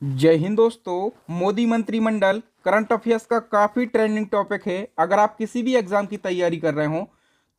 जय हिंद दोस्तों। मोदी मंत्रिमंडल करंट अफेयर्स का काफी ट्रेंडिंग टॉपिक है। अगर आप किसी भी एग्जाम की तैयारी कर रहे हो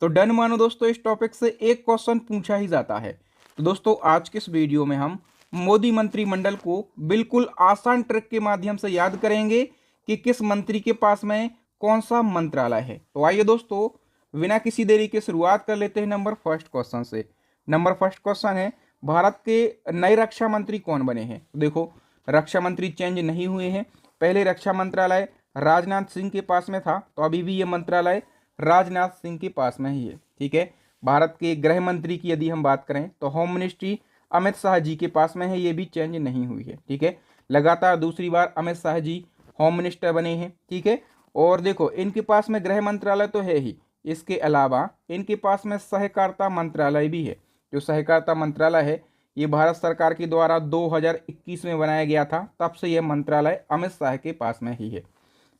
तो डन मानो दोस्तों, इस टॉपिक से एक क्वेश्चन पूछा ही जाता है। तो दोस्तों आज के इस वीडियो में हम मोदी मंत्रिमंडल को बिल्कुल आसान ट्रिक के माध्यम से याद करेंगे कि किस मंत्री के पास में कौन सा मंत्रालय है। तो आइए दोस्तों बिना किसी देरी के शुरुआत कर लेते हैं नंबर फर्स्ट क्वेश्चन से। नंबर फर्स्ट क्वेश्चन है, भारत के नए रक्षा मंत्री कौन बने हैं। तो देखो, रक्षा मंत्री चेंज नहीं हुए हैं। पहले रक्षा मंत्रालय राजनाथ सिंह के पास में था, तो अभी भी ये मंत्रालय राजनाथ सिंह के पास में ही है। ठीक है। भारत के गृह मंत्री की यदि हम बात करें तो होम मिनिस्ट्री अमित शाह जी के पास में है, ये भी चेंज नहीं हुई है। ठीक है। लगातार दूसरी बार अमित शाह जी होम मिनिस्टर बने हैं। ठीक है। और देखो, इनके पास में गृह मंत्रालय तो है ही, इसके अलावा इनके पास में सहकारिता मंत्रालय भी है। जो सहकारिता मंत्रालय है ये भारत सरकार के द्वारा 2021 में बनाया गया था, तब से यह मंत्रालय अमित शाह के पास में ही है।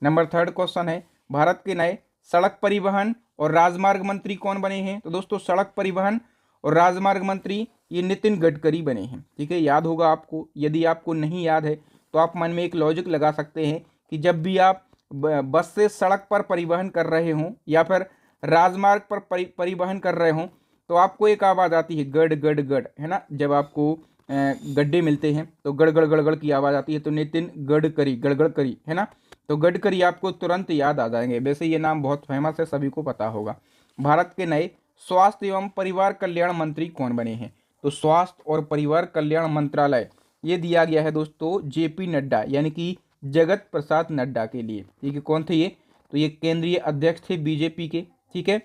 नंबर थर्ड क्वेश्चन है, भारत के नए सड़क परिवहन और राजमार्ग मंत्री कौन बने हैं। तो दोस्तों सड़क परिवहन और राजमार्ग मंत्री ये नितिन गडकरी बने हैं। ठीक है, याद होगा आपको। यदि आपको नहीं याद है तो आप मन में एक लॉजिक लगा सकते हैं कि जब भी आप बस से सड़क पर परिवहन कर रहे हों या फिर राजमार्ग पर परिवहन कर रहे हों तो आपको एक आवाज़ आती है गड़ गड़ गड़, है ना। जब आपको गड्ढे मिलते हैं तो गड़ गड़ गड़ गड़ की आवाज़ आती है, तो नितिन गडकरी गड़गड़ करी, है ना। तो गडकरी आपको तुरंत याद आ जाएंगे। वैसे ये नाम बहुत फेमस है, सभी को पता होगा। भारत के नए स्वास्थ्य एवं परिवार कल्याण मंत्री कौन बने हैं। तो स्वास्थ्य और परिवार कल्याण मंत्रालय ये दिया गया है दोस्तों जेपी नड्डा यानी कि जगत प्रसाद नड्डा के लिए। ठीक है, कौन थे ये? तो ये केंद्रीय अध्यक्ष थे बीजेपी के। ठीक है।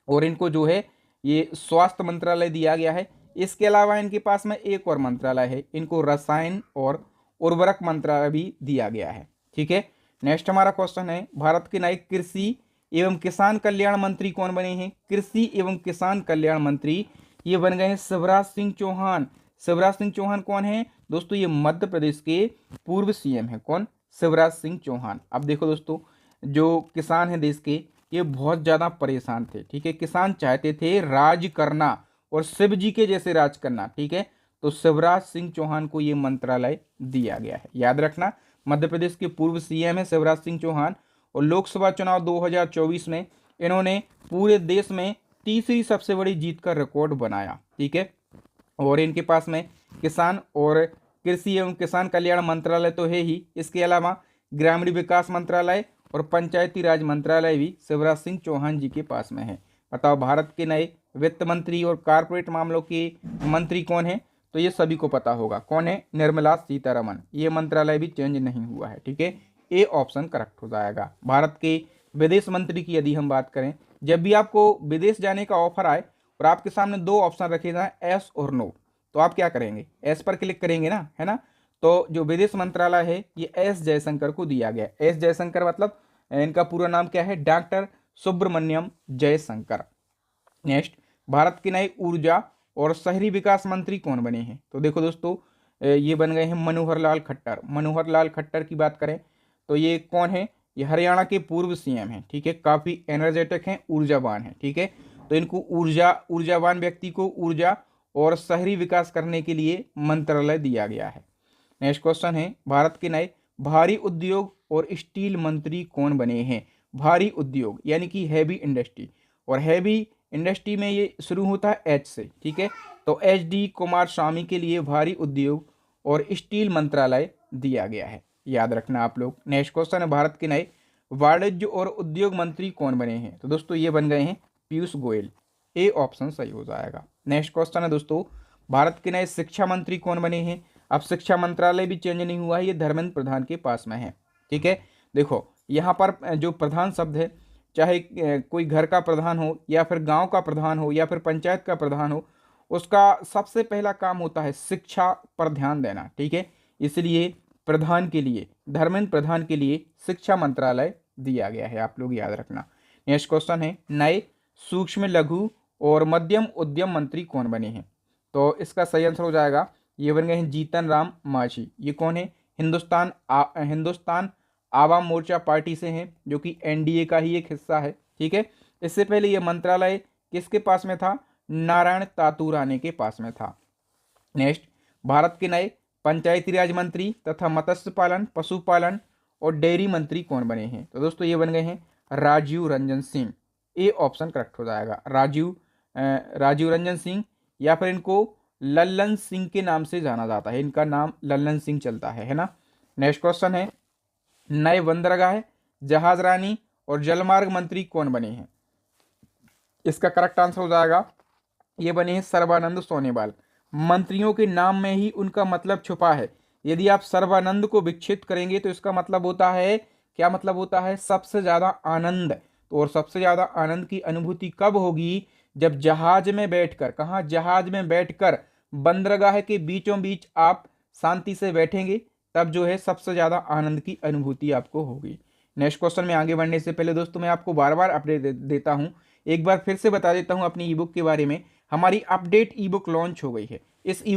और इनको जो है ये स्वास्थ्य मंत्रालय दिया गया है। इसके अलावा इनके पास में एक और मंत्रालय है, इनको रसायन और उर्वरक मंत्रालय भी दिया गया है। ठीक है। नेक्स्ट हमारा क्वेश्चन है, भारत के नए कृषि एवं किसान कल्याण मंत्री कौन बने हैं। कृषि एवं किसान कल्याण मंत्री ये बन गए हैं शिवराज सिंह चौहान। शिवराज सिंह चौहान कौन है दोस्तों? ये मध्य प्रदेश के पूर्व सीएम है। कौन? शिवराज सिंह चौहान। अब देखो दोस्तों, जो किसान है देश के ये बहुत ज़्यादा परेशान थे। ठीक है, किसान चाहते थे राज करना और शिव जी के जैसे राज करना। ठीक है, तो शिवराज सिंह चौहान को ये मंत्रालय दिया गया है। याद रखना, मध्य प्रदेश के पूर्व सीएम है शिवराज सिंह चौहान। और लोकसभा चुनाव 2024 में इन्होंने पूरे देश में तीसरी सबसे बड़ी जीत का रिकॉर्ड बनाया। ठीक है। और इनके पास में किसान और कृषि एवं किसान कल्याण मंत्रालय तो है ही, इसके अलावा ग्रामीण विकास मंत्रालय और पंचायती राज मंत्रालय भी शिवराज सिंह चौहान जी के पास में है। बताओ, भारत के नए वित्त मंत्री और कारपोरेट मामलों के मंत्री कौन है? तो ये सभी को पता होगा, कौन है? निर्मला सीतारमण। ये मंत्रालय भी चेंज नहीं हुआ है। ठीक है, ए ऑप्शन करेक्ट हो जाएगा। भारत के विदेश मंत्री की यदि हम बात करें, जब भी आपको विदेश जाने का ऑफर आए और आपके सामने दो ऑप्शन रखे जाए एस और नो, तो आप क्या करेंगे? एस पर क्लिक करेंगे ना, है ना। तो जो विदेश मंत्रालय है ये एस जयशंकर को दिया गया। एस जयशंकर मतलब इनका पूरा नाम क्या है? डॉक्टर सुब्रमण्यम जयशंकर। नेक्स्ट, भारत के नए ऊर्जा और शहरी विकास मंत्री कौन बने हैं। तो देखो दोस्तों, ये बन गए हैं मनोहर लाल खट्टर। मनोहर लाल खट्टर की बात करें तो ये कौन है? ये हरियाणा के पूर्व सीएम हैं। ठीक है, काफ़ी एनर्जेटिक हैं, ऊर्जावान हैं। ठीक है, तो इनको ऊर्जावान व्यक्ति को ऊर्जा और शहरी विकास करने के लिए मंत्रालय दिया गया है। नेक्स्ट क्वेश्चन है, भारत के नए भारी उद्योग और स्टील मंत्री कौन बने हैं। भारी उद्योग यानी कि हैवी इंडस्ट्री, और हैवी इंडस्ट्री में ये शुरू होता है एच से। ठीक है, तो एच डी कुमार स्वामी के लिए भारी उद्योग और स्टील मंत्रालय दिया गया है। याद रखना आप लोग। नेक्स्ट क्वेश्चन है, भारत के नए वाणिज्य और उद्योग मंत्री कौन बने हैं। तो दोस्तों ये बन गए हैं पीयूष गोयल। ए ऑप्शन सही हो जाएगा। नेक्स्ट क्वेश्चन है दोस्तों, भारत के नए शिक्षा मंत्री कौन बने हैं। अब शिक्षा मंत्रालय भी चेंज नहीं हुआ है, ये धर्मेंद्र प्रधान के पास में है। ठीक है, देखो यहाँ पर जो प्रधान शब्द है, चाहे कोई घर का प्रधान हो या फिर गांव का प्रधान हो या फिर पंचायत का प्रधान हो, उसका सबसे पहला काम होता है शिक्षा पर ध्यान देना। ठीक है, इसलिए प्रधान के लिए, धर्मेंद्र प्रधान के लिए शिक्षा मंत्रालय दिया गया है। आप लोग याद रखना। नेक्स्ट क्वेश्चन है, नए सूक्ष्म लघु और मध्यम उद्यम मंत्री कौन बने हैं। तो इसका सही आंसर हो जाएगा, ये बन गए हैं जीतन राम मांझी। ये कौन है? हिंदुस्तान आवाम मोर्चा पार्टी से हैं, जो कि एनडीए का ही एक हिस्सा है। ठीक है, इससे पहले ये मंत्रालय किसके पास में था? नारायण तातू राणे के पास में था। नेक्स्ट, भारत के नए पंचायती राज मंत्री तथा मत्स्य पालन, पशुपालन और डेयरी मंत्री कौन बने हैं? तो दोस्तों ये बन गए हैं Rajiv Ranjan Singh. A option correct हो जाएगा, राजीव रंजन सिंह, या फिर इनको लल्लन सिंह के नाम से जाना जाता है, इनका नाम लल्लन सिंह चलता है ना। नेक्स्ट क्वेश्चन है, नए बंदरगाह, जहाज रानी और जलमार्ग मंत्री कौन बने हैं? इसका करेक्ट आंसर हो जाएगा, ये बने हैं सर्बानंद सोनोवाल। मंत्रियों के नाम में ही उनका मतलब छुपा है। यदि आप सर्बानंद को विकसित करेंगे तो इसका मतलब होता है, क्या मतलब होता है? सबसे ज्यादा आनंद। तो और सबसे ज्यादा आनंद की अनुभूति कब होगी? जब जहाज में बैठकर, कहाँ? जहाज में बैठकर बंदरगाह के बीचों बीच आप शांति से बैठेंगे, तब जो है सबसे ज्यादा आनंद की अनुभूति आपको होगी। नेक्स्ट क्वेश्चन में आगे बढ़ने से पहले दोस्तों मैं आपको बार बार अपडेट देता हूं, एक बार फिर से बता देता हूं अपनी ई बुक के बारे में। हमारी अपडेट ई बुक लॉन्च हो गई है। इस ई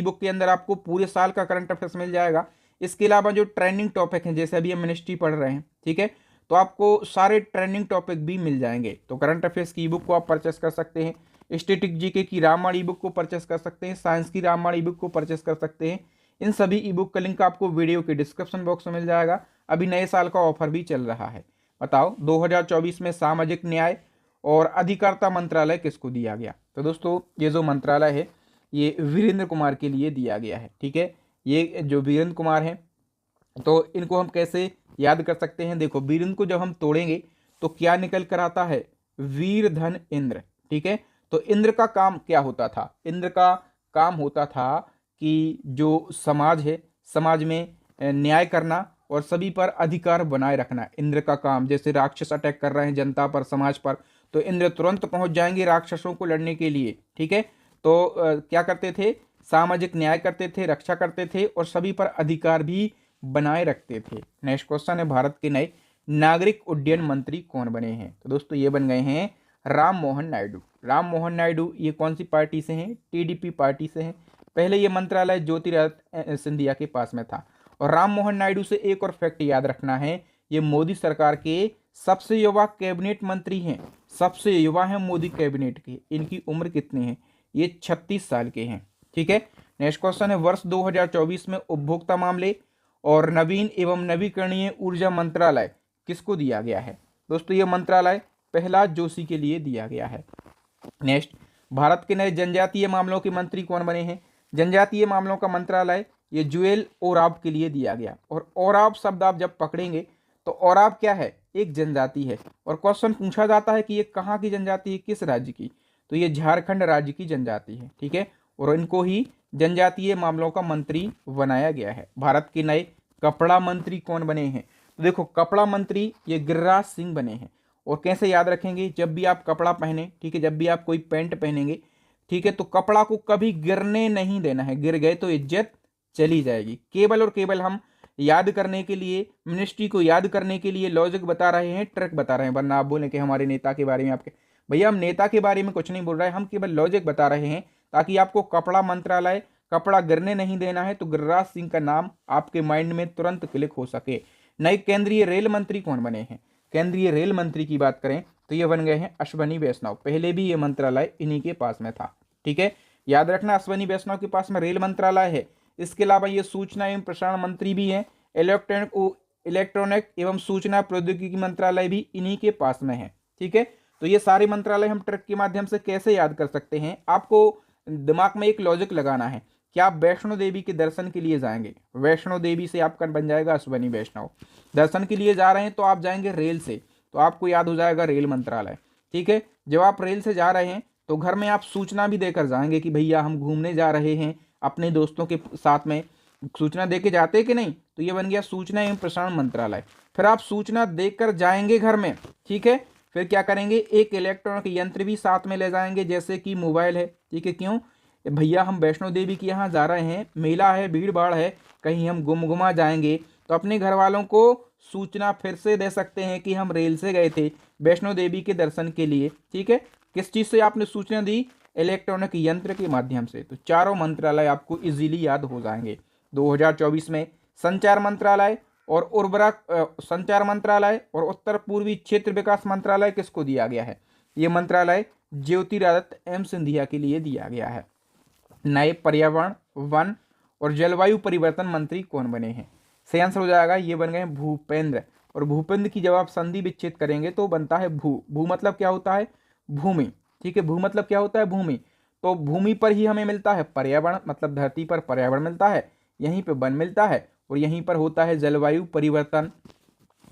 बुक के अंदर आपको पूरे साल का करंट अफेयर्स मिल जाएगा। इसके अलावा जो ट्रेंडिंग टॉपिक हैं, जैसे अभी हम मिनिस्ट्री पढ़ रहे हैं, ठीक है, तो आपको सारे ट्रेंडिंग टॉपिक भी मिल जाएंगे। तो करंट अफेयर्स की ई बुक को आप परचेस कर सकते हैं, स्टैटिक जीके की रामबाण ई बुक को परचेस कर सकते हैं, साइंस की रामबाण ई बुक को परचेस कर सकते हैं। इन सभी ई बुक का लिंक आपको वीडियो के डिस्क्रिप्शन बॉक्स में मिल जाएगा। अभी नए साल का ऑफर भी चल रहा है। बताओ 2024 में सामाजिक न्याय और अधिकारिता मंत्रालय किसको दिया गया? तो दोस्तों ये जो मंत्रालय है ये वीरेंद्र कुमार के लिए दिया गया है, ठीक है। ये जो वीरेंद्र कुमार हैं, तो इनको हम कैसे याद कर सकते हैं? देखो, वीरेंद्र को जब हम तोड़ेंगे तो क्या निकल कर आता है? वीर धन इंद्र, ठीक है। तो इंद्र का काम क्या होता था? इंद्र का काम होता था कि जो समाज है, समाज में न्याय करना और सभी पर अधिकार बनाए रखना, इंद्र का काम। जैसे राक्षस अटैक कर रहे हैं जनता पर, समाज पर, तो इंद्र तुरंत पहुंच जाएंगे राक्षसों को लड़ने के लिए, ठीक है। तो क्या करते थे? सामाजिक न्याय करते थे, रक्षा करते थे और सभी पर अधिकार भी बनाए रखते थे। नेक्स्ट क्वेश्चन है, भारत के नए नागरिक उड्डयन मंत्री कौन बने हैं? तो दोस्तों ये बन गए हैं राम मोहन नायडू। राम मोहन नायडू ये कौन सी पार्टी से हैं? टीडीपी पार्टी से हैं। पहले ये मंत्रालय ज्योतिरादित्य सिंधिया के पास में था। और राम मोहन नायडू से एक और फैक्ट याद रखना है, ये मोदी सरकार के सबसे युवा कैबिनेट मंत्री हैं। सबसे युवा हैं मोदी कैबिनेट के। इनकी उम्र कितनी है? ये 36 साल के हैं, ठीक है। नेक्स्ट क्वेश्चन है, वर्ष 2024 में उपभोक्ता मामले और नवीन एवं नवीकरणीय ऊर्जा मंत्रालय किसको दिया गया है? दोस्तों ये मंत्रालय प्रहलाद जोशी के लिए दिया गया है। नेक्स्ट, भारत के नए जनजातीय मामलों के मंत्री कौन बने हैं? जनजातीय मामलों का मंत्रालय ये जुएल ओराव के लिए दिया गया। और ओराव शब्द आप जब पकड़ेंगे तो ओराव क्या है? एक जनजाति है। और क्वेश्चन पूछा जाता है कि ये कहाँ की जनजाति है, किस राज्य की? तो ये झारखंड राज्य की जनजाति है, ठीक है। और इनको ही जनजातीय मामलों का मंत्री बनाया गया है। भारत के नए कपड़ा मंत्री कौन बने हैं? तो देखो, कपड़ा मंत्री ये गिरिराज सिंह बने हैं। और कैसे याद रखेंगे? जब भी आप कपड़ा पहने, ठीक है, जब भी आप कोई पैंट पहनेंगे, ठीक है, तो कपड़ा को कभी गिरने नहीं देना है। गिर गए तो इज्जत चली जाएगी। केवल और केवल हम याद करने के लिए, मिनिस्ट्री को याद करने के लिए लॉजिक बता रहे हैं, ट्रिक बता रहे हैं, वरना आप बोलें कि हमारे नेता के बारे में आपके, भैया हम नेता के बारे में कुछ नहीं बोल रहे हैं, हम केवल लॉजिक बता रहे हैं ताकि आपको कपड़ा मंत्रालय, कपड़ा गिरने नहीं देना है, तो गिरिराज सिंह का नाम आपके माइंड में तुरंत क्लिक हो सके। नए केंद्रीय रेल मंत्री कौन बने हैं? केंद्रीय रेल मंत्री की बात करें तो ये बन गए हैं अश्वनी वैष्णव। पहले भी ये मंत्रालय इन्हीं के पास में था, ठीक है। याद रखना, अश्वनी वैष्णव के पास में रेल मंत्रालय है। इसके अलावा ये सूचना एवं प्रसारण मंत्री भी हैं। इलेक्ट्रॉनिक एवं सूचना प्रौद्योगिकी मंत्रालय भी इन्हीं के पास में है, ठीक है। तो ये सारे मंत्रालय हम ट्रिक के माध्यम से कैसे याद कर सकते हैं? आपको दिमाग में एक लॉजिक लगाना है कि आप वैष्णो देवी के दर्शन के लिए जाएंगे, वैष्णो देवी से आपका बन जाएगा अश्वनी वैष्णव। दर्शन के लिए जा रहे हैं तो आप जाएंगे रेल से, तो आपको याद हो जाएगा रेल मंत्रालय, ठीक है। जब आप रेल से जा रहे हैं तो घर में आप सूचना भी देकर जाएंगे कि भैया हम घूमने जा रहे हैं, अपने दोस्तों के साथ में सूचना दे के जाते हैं कि नहीं? तो ये बन गया सूचना एवं प्रसारण मंत्रालय। फिर आप सूचना देकर जाएंगे घर में, ठीक है। फिर क्या करेंगे? एक इलेक्ट्रॉनिक यंत्र भी साथ में ले जाएंगे, जैसे कि मोबाइल है, ठीक है। क्यों? भैया हम वैष्णो देवी के यहाँ जा रहे हैं, मेला है, भीड़ भाड़ है, कहीं हम गुमगुमा जाएंगे, तो अपने घर वालों को सूचना फिर से दे सकते हैं कि हम रेल से गए थे वैष्णो देवी के दर्शन के लिए, ठीक है। किस चीज़ से आपने सूचना दी? इलेक्ट्रॉनिक यंत्र के माध्यम से। तो चारों मंत्रालय आपको इजीली याद हो जाएंगे। 2024 में संचार मंत्रालय और संचार मंत्रालय और उत्तर पूर्वी क्षेत्र विकास मंत्रालय किसको दिया गया है? ये मंत्रालय ज्योतिरादित्य सिंधिया के लिए दिया गया है। नए पर्यावरण, वन और जलवायु परिवर्तन मंत्री कौन बने हैं? सही आंसर हो जाएगा, ये बन गए भूपेंद्र। और भूपेंद्र की जब आप संधि विच्छेद करेंगे तो बनता है भू। भू मतलब क्या होता है? भूमि। ठीक है, भू मतलब क्या होता है? भूमि। तो भूमि पर ही हमें मिलता है पर्यावरण, मतलब धरती पर पर्यावरण मिलता है, यहीं पे वन मिलता है और यहीं पर होता है जलवायु परिवर्तन।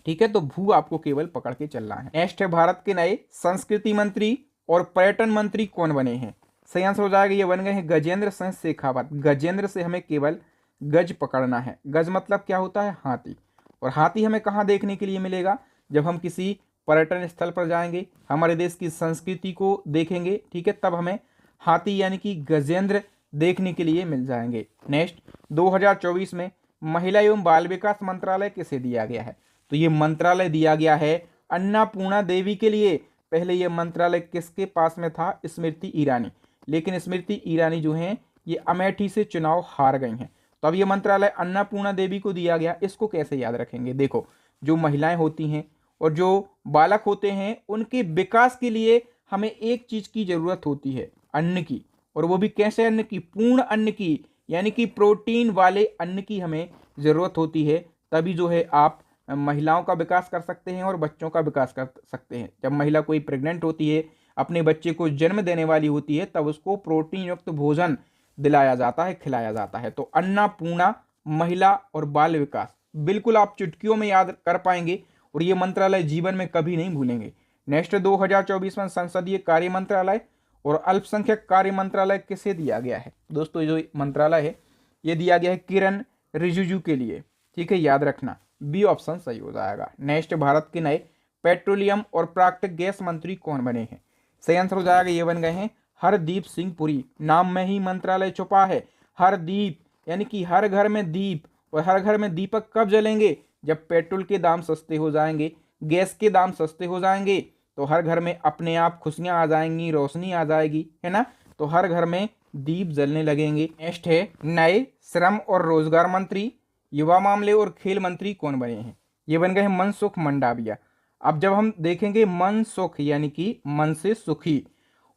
ठीक है, तो भू आपको केवल पकड़ के चलना है। नेक्स्ट है, भारत के नए संस्कृति मंत्री और पर्यटन मंत्री कौन बने हैं? सही आंसर हो जाएगा, ये बन गए हैं गजेंद्र सिंह शेखावत। गजेंद्र से हमें केवल गज पकड़ना है। गज मतलब क्या होता है? हाथी। और हाथी हमें कहाँ देखने के लिए मिलेगा? जब हम किसी पर्यटन स्थल पर जाएंगे, हमारे देश की संस्कृति को देखेंगे, ठीक है, तब हमें हाथी यानी कि गजेंद्र देखने के लिए मिल जाएंगे। नेक्स्ट, 2024 में महिला एवं बाल विकास मंत्रालय किसे दिया गया है? तो ये मंत्रालय दिया गया है अन्नपूर्णा देवी के लिए। पहले ये मंत्रालय किसके पास में था? स्मृति ईरानी। लेकिन स्मृति ईरानी जो हैं ये अमेठी से चुनाव हार गई हैं, तो अब ये मंत्रालय अन्नपूर्णा देवी को दिया गया। इसको कैसे याद रखेंगे? देखो, जो महिलाएं होती हैं और जो बालक होते हैं उनके विकास के लिए हमें एक चीज की जरूरत होती है, अन्न की। और वो भी कैसे अन्न की? पूर्ण अन्न की, यानी कि प्रोटीन वाले अन्न की हमें जरूरत होती है। तभी जो है आप महिलाओं का विकास कर सकते हैं और बच्चों का विकास कर सकते हैं। जब महिला कोई प्रेग्नेंट होती है, अपने बच्चे को जन्म देने वाली होती है, तब उसको प्रोटीन युक्त भोजन दिलाया जाता है, खिलाया जाता है। तो अन्नपूर्णा महिला और बाल विकास बिल्कुल आप चुटकियों में याद कर पाएंगे और ये मंत्रालय जीवन में कभी नहीं भूलेंगे। नेक्स्ट, 2024 में संसदीय कार्य मंत्रालय और अल्पसंख्यक कार्य मंत्रालय किसे दिया गया है? दोस्तों, जो मंत्रालय है ये दिया गया है किरण रिजिजू के लिए। ठीक है, याद रखना, बी ऑप्शन सही हो जाएगा। नेक्स्ट, भारत के नए पेट्रोलियम और प्राकृतिक गैस मंत्री कौन बने हैं? सही आंसर हो जाएगा, ये बन गए हैं हरदीप सिंह पुरी। नाम में ही मंत्रालय छुपा है, हरदीप यानी कि हर घर में दीप। और हर घर में दीपक कब जलेंगे? जब पेट्रोल के दाम सस्ते हो जाएंगे, गैस के दाम सस्ते हो जाएंगे, तो हर घर में अपने आप खुशियां आ जाएंगी, रोशनी आ जाएगी, है ना। तो हर घर में दीप जलने लगेंगे। नेक्स्ट है, नए श्रम और रोजगार मंत्री, युवा मामले और खेल मंत्री कौन बने हैं? ये बन गए हैं मनसुख मंडाविया। अब जब हम देखेंगे मनसुख यानी कि मन से सुखी,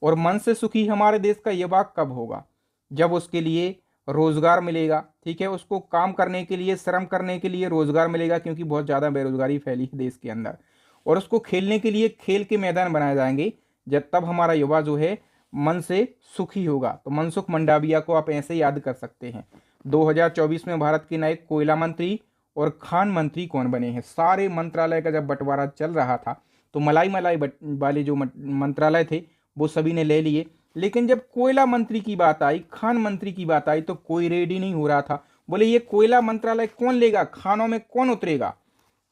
और मन से सुखी हमारे देश का युवा कब होगा? जब उसके लिए रोजगार मिलेगा। ठीक है, उसको काम करने के लिए, श्रम करने के लिए रोजगार मिलेगा, क्योंकि बहुत ज़्यादा बेरोजगारी फैली है देश के अंदर। और उसको खेलने के लिए खेल के मैदान बनाए जाएंगे, जब तब हमारा युवा जो है मन से सुखी होगा। तो मनसुख मंडाविया को आप ऐसे याद कर सकते हैं। 2024 में भारत के नए कोयला मंत्री और खान मंत्री कौन बने हैं? सारे मंत्रालय का जब बंटवारा चल रहा था तो मलाई वाले जो मंत्रालय थे वो सभी ने ले लिए, लेकिन जब कोयला मंत्री की बात आई, खान मंत्री की बात आई, तो कोई रेडी नहीं हो रहा था। बोले ये कोयला मंत्रालय कौन लेगा, खानों में कौन उतरेगा?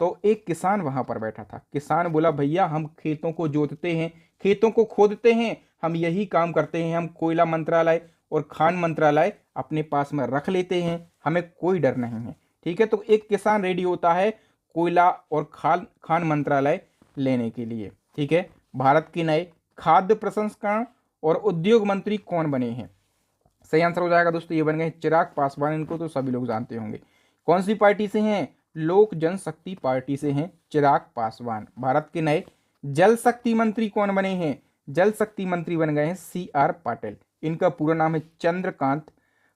तो एक किसान वहां पर बैठा था। किसान बोला, भैया हम खेतों को जोतते हैं, खेतों को खोदते हैं, हम यही काम करते हैं, हम कोयला मंत्रालय और खान मंत्रालय अपने पास में रख लेते हैं, हमें कोई डर नहीं है। ठीक है, तो एक किसान रेडी होता है कोयला और खान मंत्रालय लेने के लिए। ठीक है, भारत के नए खाद्य प्रसंस्करण और उद्योग मंत्री कौन बने हैं? सही आंसर हो जाएगा दोस्तों, ये बन गए चिराग पासवान। इनको तो सभी लोग जानते होंगे। कौन सी पार्टी से हैं? लोक जनशक्ति पार्टी से हैं चिराग पासवान। भारत के नए जल शक्ति मंत्री कौन बने हैं? जल शक्ति मंत्री बन गए हैं CR पाटिल। इनका पूरा नाम है चंद्रकांत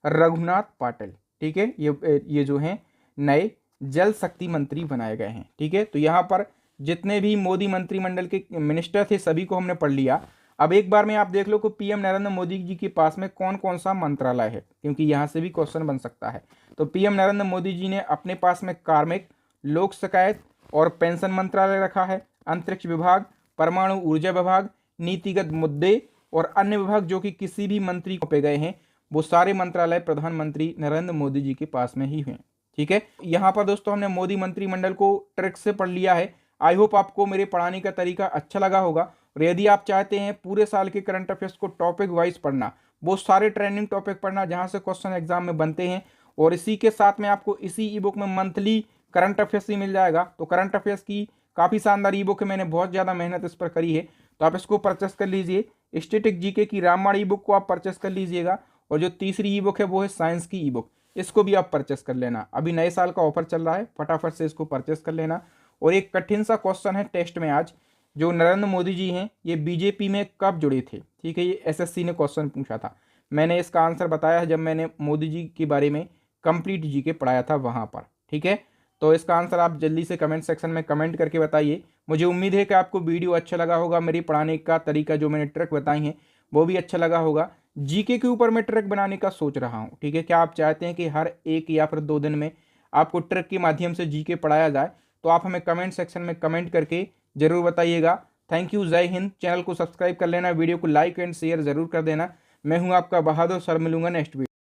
रघुनाथ पाटिल। ठीक है, ये जो हैं नए जल शक्ति मंत्री बनाए गए हैं। ठीक है, तो यहाँ पर जितने भी मोदी मंत्रिमंडल के मिनिस्टर थे सभी को हमने पढ़ लिया। अब एक बार में आप देख लो कि PM नरेंद्र मोदी जी के पास में कौन कौन सा मंत्रालय है, क्योंकि यहाँ से भी क्वेश्चन बन सकता है। तो PM नरेंद्र मोदी जी ने अपने पास में कार्मिक, लोक शिकायत और पेंशन मंत्रालय रखा है, अंतरिक्ष विभाग, परमाणु ऊर्जा विभाग, नीतिगत मुद्दे और अन्य विभाग जो कि किसी भी मंत्री को पे गए हैं, वो सारे मंत्रालय प्रधानमंत्री नरेंद्र मोदी जी के पास में ही हैं। ठीक है, यहाँ पर दोस्तों हमने मोदी मंत्रिमंडल को ट्रिक से पढ़ लिया है। आई होप आपको मेरे पढ़ाने का तरीका अच्छा लगा होगा। और यदि आप चाहते हैं पूरे साल के करंट अफेयर्स को टॉपिक वाइज पढ़ना, वो सारे ट्रेंडिंग टॉपिक पढ़ना जहां से क्वेश्चन एग्जाम में बनते हैं, और इसी के साथ में आपको इसी ई बुक में मंथली करंट अफेयर्स ही मिल जाएगा। तो करंट अफेयर्स की काफ़ी शानदार ई बुक है, मैंने बहुत ज़्यादा मेहनत इस पर करी है, तो आप इसको परचेस कर लीजिए। स्टैटिक जीके की रामबाण ई बुक को आप परचेस कर लीजिएगा, और जो तीसरी ई बुक है वो है साइंस की ई बुक, इसको भी आप परचेस कर लेना। अभी नए साल का ऑफर चल रहा है, फटाफट से इसको परचेस कर लेना। और एक कठिन सा क्वेश्चन है टेस्ट में आज, जो नरेंद्र मोदी जी हैं ये बीजेपी में कब जुड़े थे? ठीक है, ये SSC ने क्वेश्चन पूछा था। मैंने इसका आंसर बताया है जब मैंने मोदी जी के बारे में कंप्लीट जीके पढ़ाया था वहाँ पर। ठीक है, तो इसका आंसर आप जल्दी से कमेंट सेक्शन में कमेंट करके बताइए। मुझे उम्मीद है कि आपको वीडियो अच्छा लगा होगा, मेरी पढ़ाने का तरीका जो मैंने ट्रिक बताई हैं वो भी अच्छा लगा होगा। जीके के ऊपर मैं ट्रिक बनाने का सोच रहा हूँ। ठीक है, क्या आप चाहते हैं कि हर 1 या फिर 2 दिन में आपको ट्रिक के माध्यम से जीके पढ़ाया जाए? तो आप हमें कमेंट सेक्शन में कमेंट करके जरूर बताइएगा। थैंक यू, जय हिंद। चैनल को सब्सक्राइब कर लेना, वीडियो को लाइक एंड शेयर जरूर कर देना। मैं हूं आपका बहादुर सर, मिलूंगा नेक्स्ट वीडियो।